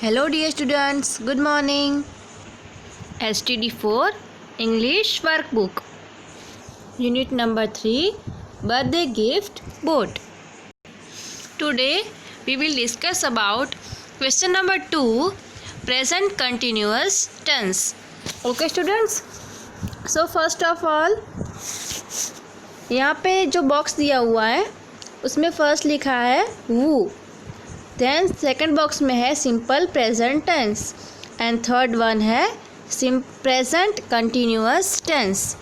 Hello dear students, good morning. STD4 English Workbook Unit number 3 Birthday Gift Board. Today we will discuss about question number 2 Present Continuous Tense. Okay students, so first of all यहाँ पे जो box दिया हुआ है उसमें first लिखा है वो, देन सेकंड बॉक्स में है simple present tense and third one है प्रेजेंट कंटिन्यूअस टेंस.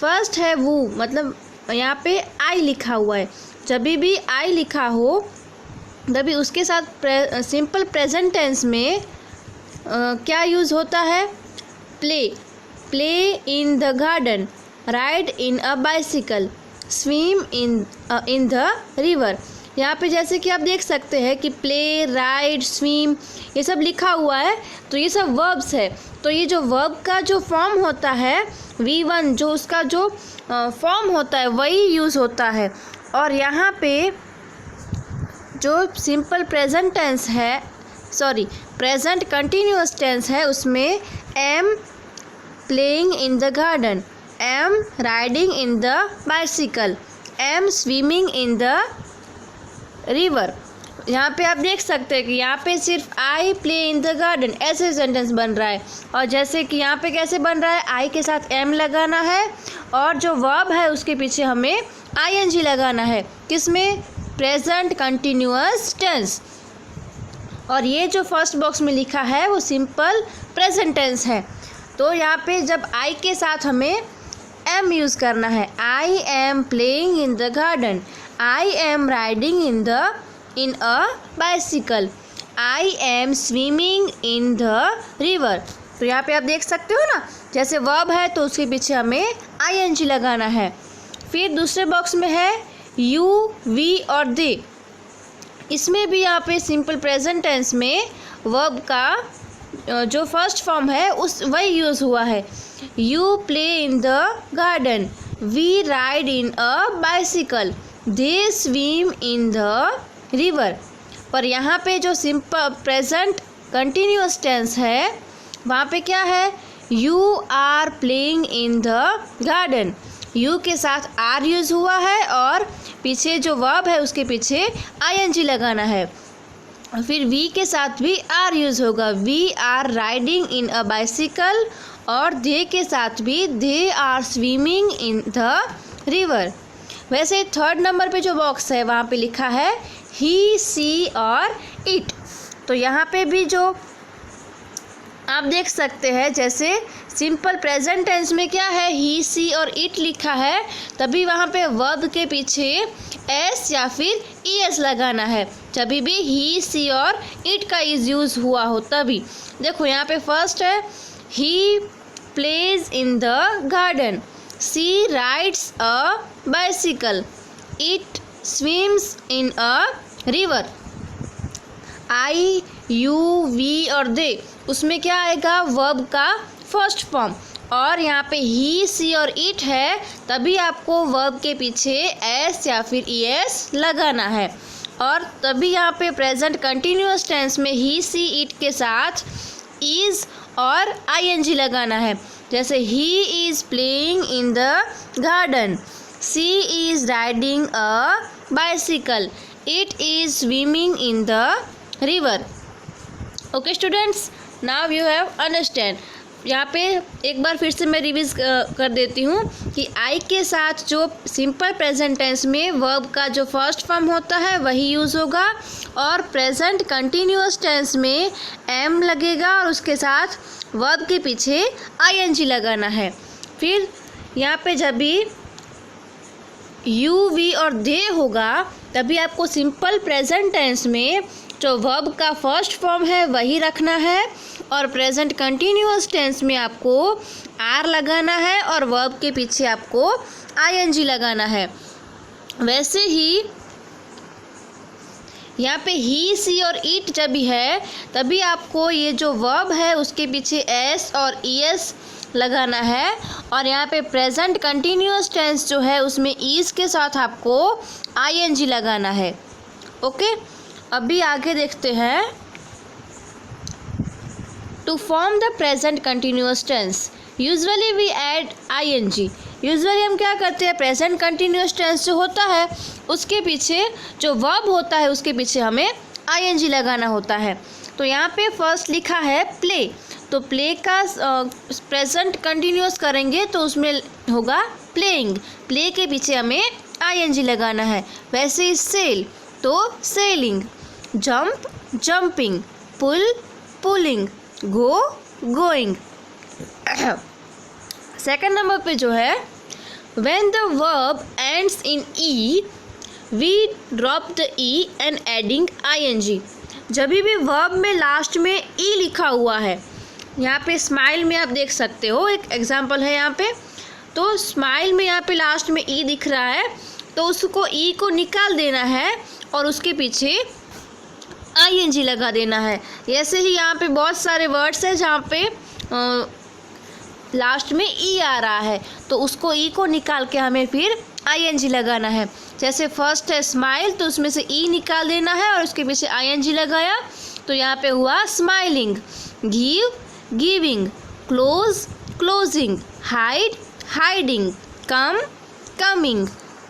फर्स्ट है वो, मतलब यहाँ पे आई लिखा हुआ है. जब भी आई लिखा हो तभी उसके साथ सिंपल प्रेजेंट टेंस में क्या यूज़ होता है? Play in the garden, ride in a bicycle, swim in the river. यहाँ पे जैसे कि आप देख सकते हैं कि प्ले, राइड, स्विम ये सब लिखा हुआ है, तो ये सब वर्ब्स है. तो ये जो वर्ब का जो फॉर्म होता है V1, जो उसका जो फॉर्म होता है वही यूज़ होता है. और यहाँ पे जो सिंपल प्रेजेंट टेंस है, सॉरी प्रेजेंट कंटिन्यूअस टेंस है, उसमें am playing in the garden, am riding in the bicycle, am swimming in the river. यहाँ पे आप देख सकते हैं कि यहाँ पे सिर्फ I play in the garden ऐसे सेंटेंस बन रहा है. और जैसे कि यहाँ पे कैसे बन रहा है, आई के साथ एम लगाना है और जो वर्ब है उसके पीछे हमें आईएनजी लगाना है. किसमें? Present continuous tense. और ये जो फर्स्ट बॉक्स में लिखा है वो सिंपल प्रेजेंट टेंस है. तो यहाँ पे जब आई के साथ हमें एम यूज़ करना है. I am playing in the garden, I am riding in a bicycle, I am swimming in the river. तो यहाँ पे आप देख सकते हो ना, जैसे वर्ब है तो उसके पीछे हमें ing लगाना है. फिर दूसरे बॉक्स में है यू, वी और दे. इसमें भी यहाँ पे सिंपल प्रेजेंट टेंस में वर्ब का जो फर्स्ट फॉर्म है उस वही यूज़ हुआ है. You play in the garden, we ride in a bicycle, they swim in the river. पर यहाँ पे जो सिंपल प्रेजेंट कंटिन्यूअस टेंस है वहाँ पे क्या है? You are playing in the garden. You के साथ आर यूज़ हुआ है और पीछे जो वर्ब है उसके पीछे आईएनजी लगाना है. फिर वी के साथ भी आर यूज़ होगा. We are riding in a bicycle. और दे के साथ भी they are swimming in the river. वैसे थर्ड नंबर पे जो बॉक्स है वहाँ पे लिखा है ही, सी और इट. तो यहाँ पे भी जो आप देख सकते हैं, जैसे सिंपल प्रेजेंट टेंस में क्या है, ही, सी और इट लिखा है, तभी वहाँ पे वर्ब के पीछे एस या फिर ईएस लगाना है. जब भी ही, सी और इट का यूज़ हुआ हो तभी. देखो यहाँ पे फर्स्ट है he plays in the garden, she rides a bicycle, it swims in a river. I, you, we और they उसमें क्या आएगा? वर्ब का फर्स्ट फॉर्म. और यहाँ पे ही, सी और इट है, तभी आपको वर्ब के पीछे एस या फिर ईएस लगाना है. और तभी यहाँ पे प्रेजेंट कंटिन्यूअस टेंस में ही, सी, इट के साथ इज़ और आईएनजी लगाना है. जैसे he is playing in the garden, she is riding a bicycle, it is swimming in the river. Okay students, now you have understand. यहाँ पे एक बार फिर से मैं रिवीज कर देती हूँ कि आई के साथ जो सिंपल प्रेजेंट टेंस में वर्ब का जो फर्स्ट फॉर्म होता है वही यूज़ होगा. और प्रेजेंट कंटिन्यूअस टेंस में एम लगेगा और उसके साथ वर्ब के पीछे आईएनजी लगाना है. फिर यहाँ पे जब भी यू, वी और दे होगा तभी आपको सिंपल प्रेजेंट टेंस में जो वर्ब का फर्स्ट फॉर्म है वही रखना है. और प्रेजेंट कंटिन्यूअस टेंस में आपको आर लगाना है और वर्ब के पीछे आपको आईएनजी लगाना है. वैसे ही यहाँ पे ही, सी और इट जब भी है तभी आपको ये जो वर्ब है उसके पीछे एस और ईएस लगाना है. और यहाँ पे प्रेजेंट कंटिन्यूअस टेंस जो है उसमें ईज़ के साथ आपको आईएनजी लगाना है. ओके, अभी आगे देखते हैं. To form the present continuous tense, usually we add ing. Usually हम क्या करते हैं, प्रेजेंट कंटिन्यूस टेंस जो होता है उसके पीछे जो वर्ब होता है उसके पीछे हमें ing लगाना होता है। तो यहाँ पे फर्स्ट लिखा है प्ले, तो प्ले का प्रेजेंट कंटिन्यूस करेंगे तो उसमें होगा प्लेइंग, प्ले के पीछे हमें ing लगाना है। वैसे ही सेल तो selling, jump jumping, pull pulling, go going. Second number पे जो है when the verb ends in E we drop the E and adding ing। जब भी वर्ब में लास्ट में ई लिखा हुआ है, यहाँ पे स्माइल में आप देख सकते हो, एक एग्जांपल है यहाँ पे, तो स्माइल में यहाँ पे लास्ट में ई दिख रहा है तो उसको ई को निकाल देना है और उसके पीछे ing लगा देना है। ऐसे ही यहाँ पे बहुत सारे वर्ड्स हैं जहाँ पे लास्ट में ई आ रहा है तो उसको ई को निकाल के हमें फिर ing लगाना है। जैसे फर्स्ट है स्माइल तो उसमें से ई निकाल देना है और उसके पीछे ing लगाया तो यहाँ पे हुआ smiling, give giving, close closing, hide hiding, come coming,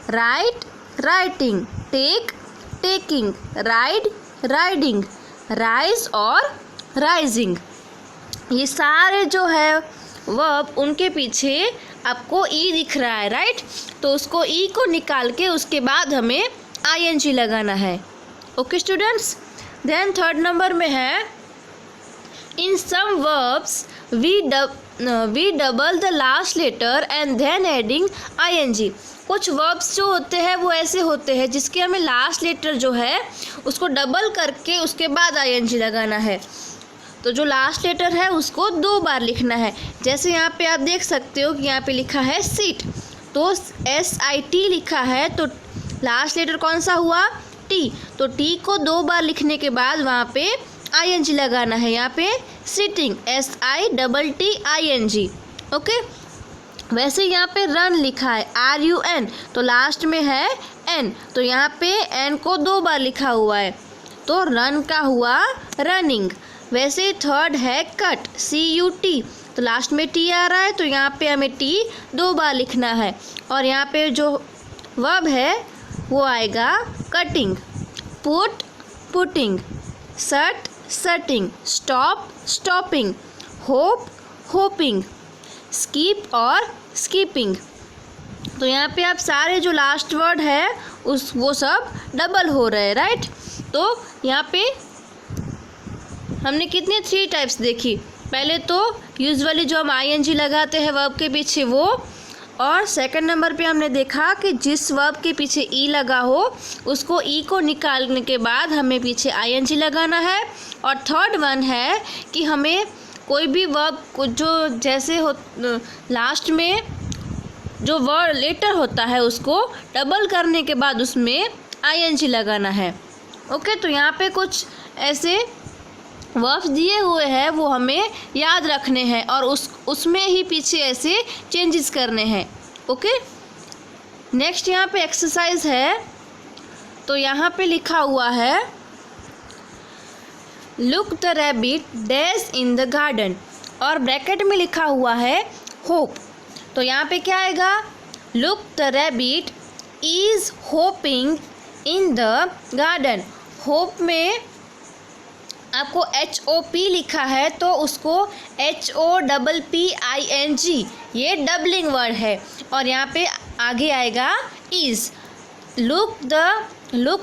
write writing, take taking, ride riding, rise और राइजिंग। ये सारे जो है वर्ब उनके पीछे आपको ई दिख रहा है, राइट, तो उसको ई को निकाल के उसके बाद हमें ing लगाना है। Okay students, then third number में है in some verbs we double the last letter and then adding ing। कुछ वर्ब्स जो होते हैं वो ऐसे होते हैं जिसके हमें लास्ट लेटर जो है उसको डबल करके उसके बाद ing लगाना है। तो जो लास्ट लेटर है उसको 2 बार लिखना है। जैसे यहाँ पे आप देख सकते हो कि यहाँ पे लिखा है सीट, तो SIT लिखा है तो लास्ट लेटर कौन सा हुआ, T, तो T को 2 बार लिखने के बाद वहाँ पे ing लगाना है। यहाँ पे सिटिंग SITTING। ओके, वैसे यहाँ पे रन लिखा है RUN, तो लास्ट में है N, तो यहाँ पे N को 2 बार लिखा हुआ है तो रन का हुआ रनिंग। वैसे थर्ड है कट CUT, तो लास्ट में T आ रहा है तो यहाँ पे हमें T 2 बार लिखना है और यहाँ पे जो वर्ब है वो आएगा cutting, put putting, sit sitting, stop stopping, hope hoping, skip और स्कीपिंग। तो यहाँ पे आप सारे जो लास्ट वर्ड है वो सब डबल हो रहे हैं, राइट। तो यहाँ पे हमने कितने 3 टाइप्स देखी, पहले तो यूजुअली जो हम ing लगाते हैं वर्ब के पीछे वो, और सेकंड नंबर पे हमने देखा कि जिस वर्ब के पीछे ई लगा हो उसको ई को निकालने के बाद हमें पीछे ing लगाना है, और थर्ड वन है कि हमें कोई भी वर्ब को जो जैसे हो लास्ट में जो वर्ड लेटर होता है उसको डबल करने के बाद उसमें ing लगाना है। ओके, तो यहाँ पे कुछ ऐसे वर्ब्स दिए हुए हैं वो हमें याद रखने हैं और उसमें ही पीछे ऐसे चेंजेस करने हैं। ओके, नेक्स्ट यहाँ पे एक्सरसाइज है, तो यहाँ पे लिखा हुआ है look the rabbit dash in the garden, और ब्रैकेट में लिखा हुआ है होप। तो यहाँ पे क्या आएगा, look the rabbit is hoping in the garden. Hope में आपको HOP लिखा है तो उसको HOPPING, ये डबलिंग वर्ड है, और यहाँ पे आगे आएगा is. Look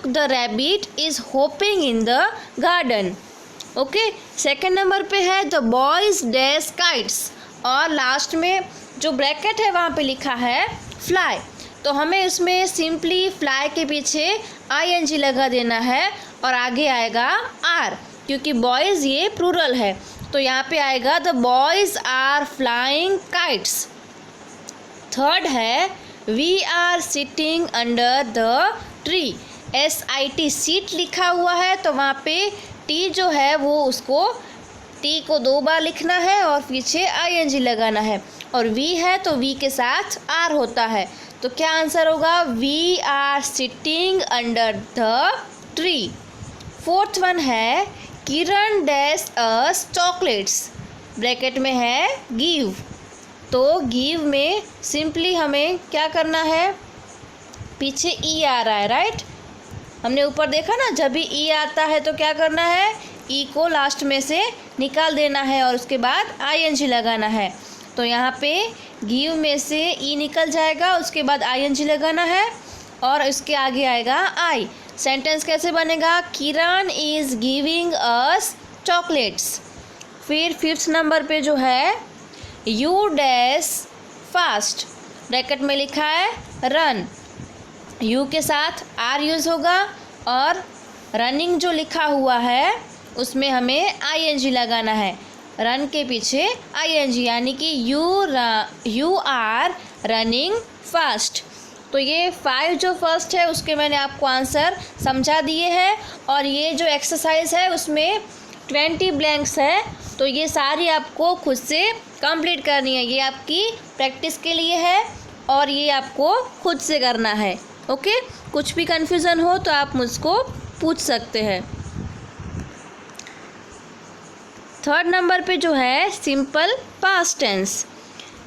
the rabbit is hoping in the garden. Okay, second number पे है द बॉयज डैश काइट्स, और लास्ट में जो ब्रैकेट है वहाँ पे लिखा है फ्लाई, तो हमें इसमें सिंपली फ्लाई के पीछे ing लगा देना है और आगे आएगा आर, क्योंकि बॉयज़ ये प्लूरल है, तो यहाँ पे आएगा the boys are flying kites. Third है we are sitting under the tree, SIT seat लिखा हुआ है तो वहाँ पे टी जो है वो उसको टी को 2 बार लिखना है और पीछे ing लगाना है, और वी है तो वी के साथ आर होता है, तो क्या आंसर होगा, we are sitting under the tree. Fourth one है Kiran dash us chocolates, bracket में है गिव। तो गिव में सिंपली हमें क्या करना है, पीछे ई आ रहा है, राइट। हमने ऊपर देखा ना, जब भी ई आता है तो क्या करना है, ई को लास्ट में से निकाल देना है और उसके बाद आईएनजी लगाना है। तो यहाँ पे गिव में से ई निकल जाएगा, उसके बाद आईएनजी लगाना है और उसके आगे आएगा आई। सेंटेंस कैसे बनेगा, किरण इज़ गिविंग अस चॉकलेट्स। फिर 5th नंबर पे जो है यू डैश फास्ट, ब्रैकेट में लिखा है रन, यू के साथ आर यूज़ होगा और रनिंग जो लिखा हुआ है उसमें हमें आईएनजी लगाना है। रन के पीछे आईएनजी, यानी कि यू आर रनिंग फास्ट। तो ये 5 जो फर्स्ट है उसके मैंने आपको आंसर समझा दिए हैं और ये जो एक्सरसाइज है उसमें 20 ब्लैंक्स है। तो ये सारी आपको खुद से कंप्लीट करनी है, ये आपकी प्रैक्टिस के लिए है और ये आपको खुद से करना है। ओके, कुछ भी कन्फ्यूज़न हो तो आप मुझको पूछ सकते हैं। 3rd नंबर पे जो है सिंपल पास्ट टेंस,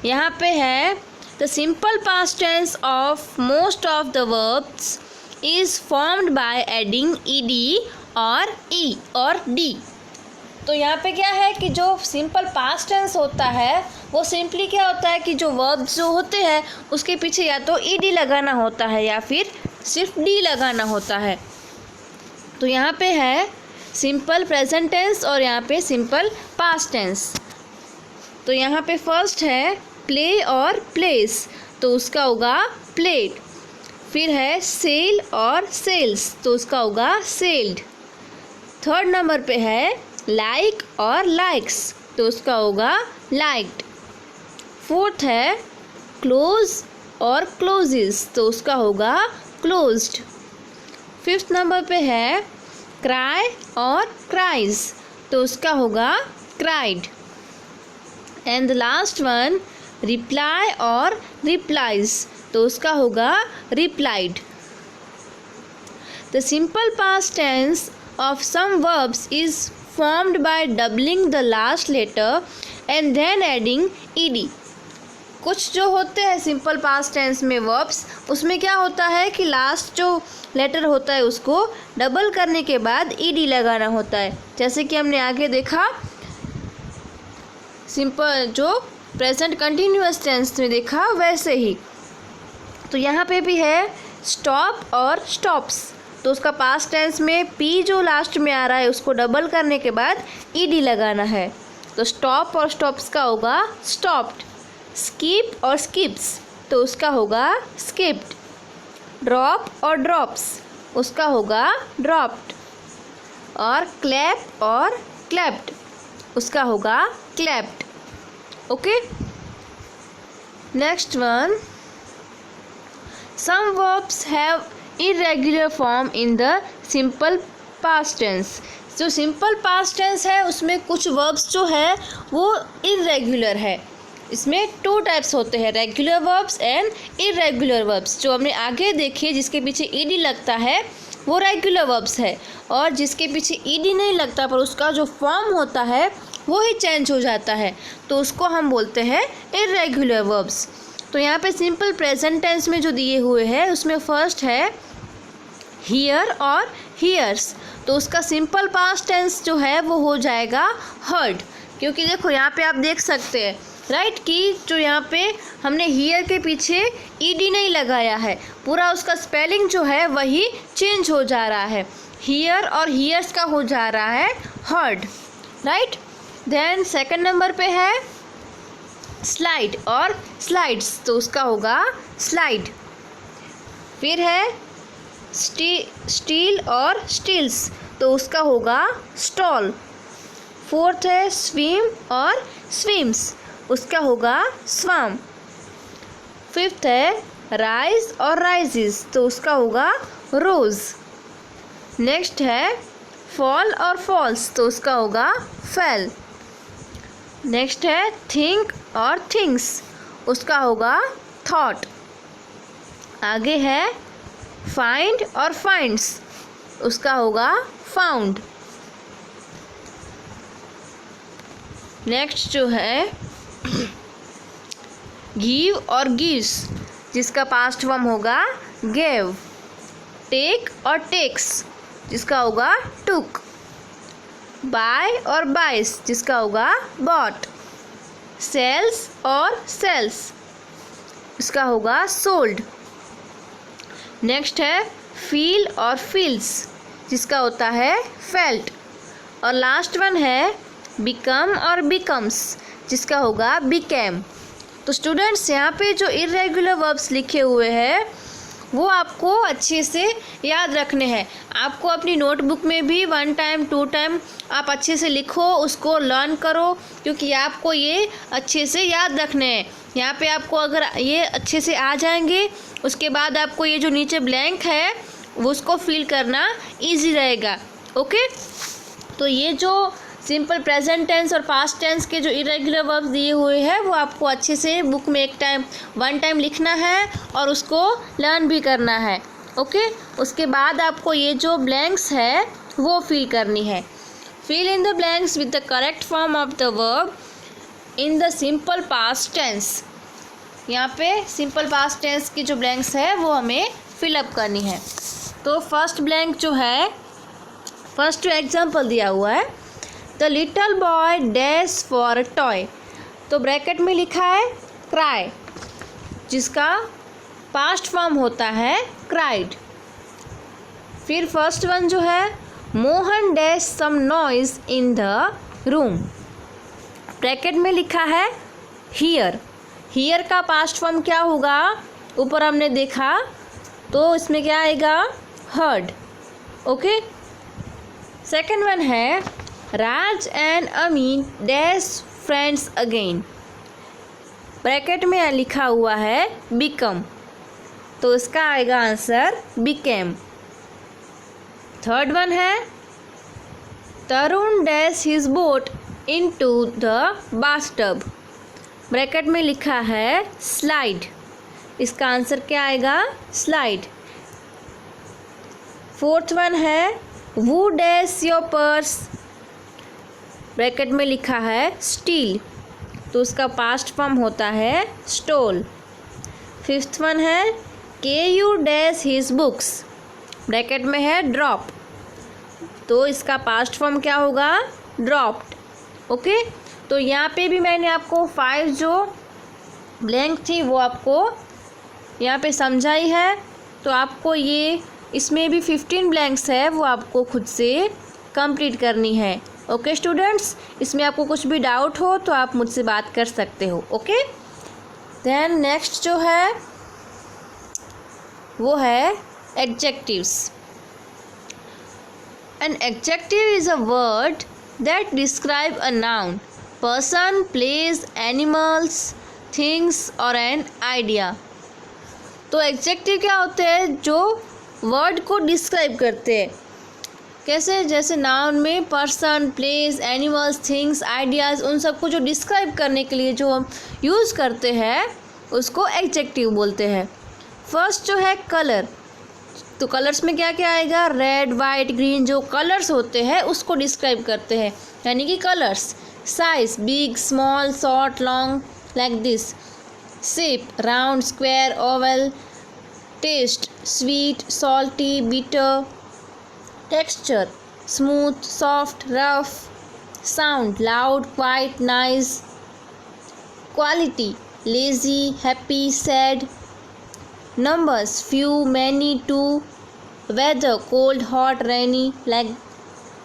यहाँ पे है the simple past tense of most of the verbs is formed by adding ED और ई और डी। तो यहाँ पे क्या है कि जो सिंपल पास्ट टेंस होता है वो सिंपली क्या होता है कि जो वर्ब्स जो होते हैं उसके पीछे या तो ईडी लगाना होता है या फिर सिर्फ डी लगाना होता है। तो यहाँ पे है सिंपल प्रेजेंट टेंस और यहाँ पे सिंपल पास्ट टेंस। तो यहाँ पे फर्स्ट है प्ले और प्लेस, तो उसका होगा प्लेड। फिर है सेल और सेल्स, तो उसका होगा सेल्ड। 3rd नंबर पे है लाइक और लाइक्स, तो उसका होगा लाइक्ड। 4th है क्लोज और क्लोजेस, तो उसका होगा क्लोज्ड। 5th नंबर पे है क्राई और क्राइज, तो उसका होगा cried. And the last one reply और रिप्लाइज, तो उसका होगा replied. The simple past tense of some verbs is formed by doubling the last letter and then adding ed। कुछ जो होते हैं सिंपल पास्ट टेंस में वर्ब्स, उसमें क्या होता है कि लास्ट जो लेटर होता है उसको डबल करने के बाद ईडी लगाना होता है, जैसे कि हमने आगे देखा सिंपल जो प्रेजेंट कंटिन्यूअस टेंस में देखा वैसे ही। तो यहाँ पे भी है स्टॉप और स्टॉप्स, तो उसका पास्ट टेंस में पी जो लास्ट में आ रहा है उसको डबल करने के बाद ईडी लगाना है। तो स्टॉप और स्टॉप्स का होगा स्टॉप्ड। स्किप और स्किप्स, तो उसका होगा स्किप्ड। ड्रॉप और ड्रॉप्स, उसका होगा ड्रॉप्ड। और क्लैप और क्लैप्ड, उसका होगा clapped. Okay, next one, some verbs have irregular form in the simple past tense। जो सिंपल पास्ट टेंस है उसमें कुछ वर्ब्स जो है वो इरेगुलर है। इसमें 2 टाइप्स होते हैं, regular verbs and irregular verbs. जो हमने आगे देखे जिसके पीछे ईडी लगता है वो रेगुलर वर्ब्स है, और जिसके पीछे ईडी नहीं लगता पर उसका जो फॉर्म होता है वो ही चेंज हो जाता है, तो उसको हम बोलते हैं इरेगुलर वर्ब्स। तो यहाँ पे सिंपल प्रेजेंट टेंस में जो दिए हुए हैं उसमें फर्स्ट है हियर और हियर्स, तो उसका सिंपल पास्ट टेंस जो है वो हो जाएगा हर्ड। क्योंकि देखो यहाँ पे आप देख सकते हैं राइट कि जो यहाँ पे हमने हियर के पीछे ईडी नहीं लगाया है, पूरा उसका स्पेलिंग जो है वही चेंज हो जा रहा है, हियर और हियर्स का हो जा रहा है heard, right. Then second number पे है स्लाइड और स्लाइड्स, तो उसका होगा स्लाइड। फिर है स्टील और स्टील्स, तो उसका होगा स्टॉल। 4th है स्विम और स्विम्स, उसका होगा स्वाम। 5th है राइज और राइजेस, तो उसका होगा रोज। नेक्स्ट है फॉल और फॉल्स, तो उसका होगा फेल। नेक्स्ट है थिंक और थिंग्स, उसका होगा थॉट। आगे है फाइंड और फाइंड्स, उसका होगा फाउंड। नेक्स्ट जो है गिव और गिव्स, जिसका पास्ट फॉर्म होगा गेव। टेक और टेक्स, जिसका होगा टुक। बाय और बाइस, जिसका होगा बॉट। सेल्स और सेल्स, इसका होगा सोल्ड। नेक्स्ट है फील और फील्स, जिसका होता है फेल्ट। और लास्ट वन है बिकम और बिकम्स, जिसका होगा बिकेम। तो स्टूडेंट्स, यहाँ पे जो इर्रेगुलर वर्ब्स लिखे हुए हैं वो आपको अच्छे से याद रखने हैं। आपको अपनी नोटबुक में भी 1 टाइम 2 टाइम आप अच्छे से लिखो, उसको लर्न करो, क्योंकि आपको ये अच्छे से याद रखने हैं। यहाँ पे आपको अगर ये अच्छे से आ जाएंगे, उसके बाद आपको ये जो नीचे ब्लैंक है वो उसको फिल करना इजी रहेगा। ओके, तो ये जो सिंपल प्रेजेंट टेंस और पास्ट टेंस के जो इरेगुलर वर्ब्स दिए हुए हैं वो आपको अच्छे से बुक में 1 टाइम लिखना है और उसको लर्न भी करना है। ओके, उसके बाद आपको ये जो ब्लैंक्स है वो फिल करनी है। Fill in the blanks with the correct form of the verb in the simple past tense. यहाँ पे सिंपल पास्ट टेंस की जो ब्लैंक्स है वो हमें फिलअप करनी है। तो फर्स्ट ब्लैंक जो है, फर्स्ट जो एग्जाम्पल दिया हुआ है, the little boy dash for a toy. तो ब्रैकेट में लिखा है क्राई, जिसका पास्ट फॉर्म होता है क्राइड। फिर फर्स्ट वन जो है Mohan dash some noise in the room. Bracket में लिखा है हियर। हियर का पास्ट फॉर्म क्या होगा, ऊपर हमने देखा, तो इसमें क्या आएगा हर्ड। ओके, सेकेंड वन है Raj and Amin dash friends again. Bracket में लिखा हुआ है बिकम, तो इसका आएगा आंसर बिकेम। थर्ड वन है Tarun dash his boat into the bathtub. Bracket में लिखा है स्लाइड, इसका आंसर क्या आएगा स्लाइड। फोर्थ वन है वू डैश योर पर्स। ब्रैकेट में लिखा है स्टील, तो उसका पास्ट फॉर्म होता है स्टोल। फिफ्थ वन है के you dash his books. Bracket में है ड्रॉप, तो इसका पास्ट फॉर्म क्या होगा ड्रॉप्ड। ओके, तो यहाँ पे भी मैंने आपको 5 जो ब्लैंक थी वो आपको यहाँ पे समझाई है। तो आपको ये इसमें भी 15 ब्लैंक्स है, वो आपको खुद से कंप्लीट करनी है। ओके स्टूडेंट्स, इसमें आपको कुछ भी डाउट हो तो आप मुझसे बात कर सकते हो। ओके, देन नेक्स्ट जो है वो है adjectives. An adjective is a word that describe a noun, person, place, animals, things और एन आइडिया। तो एडजेक्टिव क्या होते हैं, जो वर्ड को डिस्क्राइब करते हैं। कैसे, जैसे नाउन में person, place, animals, things, ideas, उन सबको जो डिस्क्राइब करने के लिए जो हम यूज़ करते हैं उसको एडजेक्टिव बोलते हैं। फर्स्ट जो है कलर, तो कलर्स में क्या क्या आएगा, रेड, वाइट, ग्रीन, जो कलर्स होते हैं उसको डिस्क्राइब करते हैं, यानी कि colours. Size, big, small, short, long, like this. Shape, round, square, oval. Taste, sweet, salty, bitter. Texture, smooth, soft, rough. Sound, loud, quiet, nice. Quality, lazy, happy, sad. Numbers, few, many, two. Weather, cold, hot, rainy, like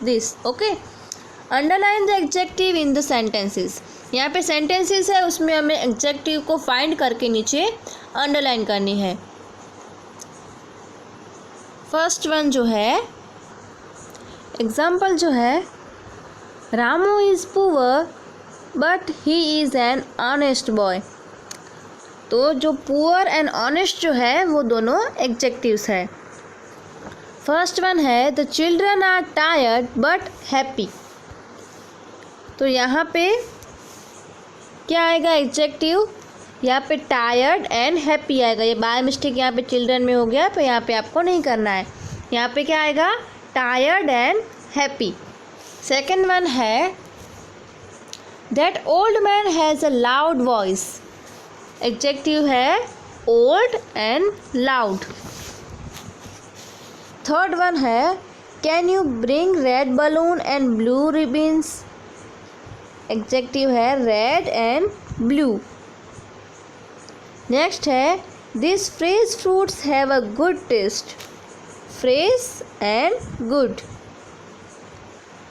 this. Okay, underline the adjective in the sentences. यहाँ पे sentences है, उसमें हमें adjective को find करके नीचे underline करनी है। फर्स्ट वन जो है एग्जाम्पल जो है, Ramu is poor but he is an honest boy. तो जो पुअर एंड ऑनेस्ट जो है वो दोनों एडजेक्टिव्स है। फर्स्ट वन है the children are tired but happy. तो यहाँ पे क्या आएगा एडजेक्टिव, यहाँ पे टायर्ड एंड हैप्पी आएगा। ये बाय मिस्टेक यहाँ पे चिल्ड्रन में हो गया, तो यहाँ पे आपको नहीं करना है। यहाँ पे क्या आएगा tired and happy. Second one है that old man has a loud voice. Adjective है old and loud. Third one है can you bring red balloon and blue ribbons. Adjective है रेड एंड ब्लू। नेक्स्ट है this fresh fruits have a good taste. Fresh and good.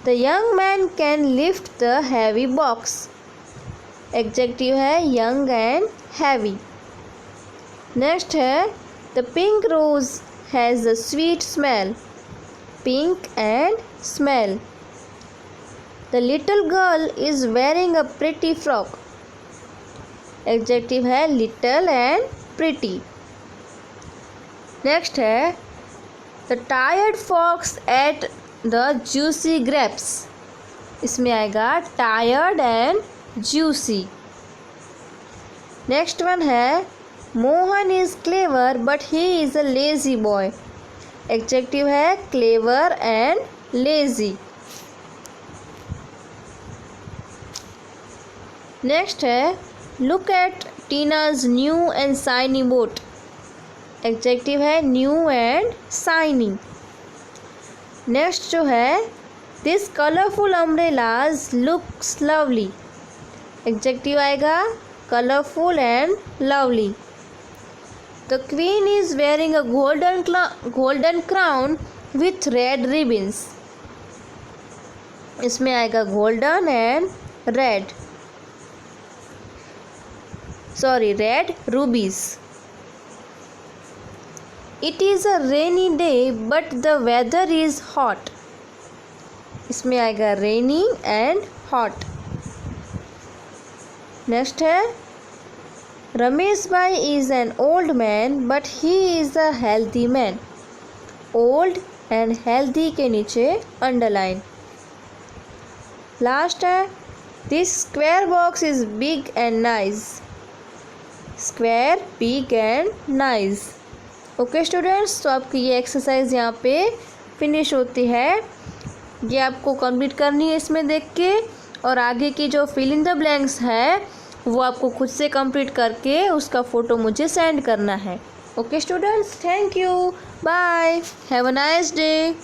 The young man can lift the heavy box. Adjective है young and heavy. Next है the pink rose has a sweet smell. Pink and smell. The little girl is wearing a pretty frock. Adjective है little and pretty. Next है the tired fox ate the juicy grapes. इसमें आएगा tired and juicy. Next one है Mohan is clever but he is a lazy boy. Adjective है clever and lazy. Next है look at Tina's new and shiny boat. Adjective है new and shiny. Next जो है this colourful umbrellas looks lovely. Adjective आएगा colourful and lovely. The queen is wearing a golden crown with red ribbons. इसमें आएगा golden and red rubies. It is a rainy day but the weather is hot. इसमें आएगा rainy and hot. Next है रमेश भाई is an old man but he is a healthy man. old and healthy के नीचे underline. Last है this square box is big and nice. Square big and nice. Okay students, तो आपकी ये exercise यहाँ पे फिनिश होती है। ये आपको कंप्लीट करनी है इसमें देख के, और आगे की जो फिल इन द ब्लैंक्स है वो आपको खुद से कंप्लीट करके उसका फ़ोटो मुझे सेंड करना है। Okay students, thank you, bye, have a nice day.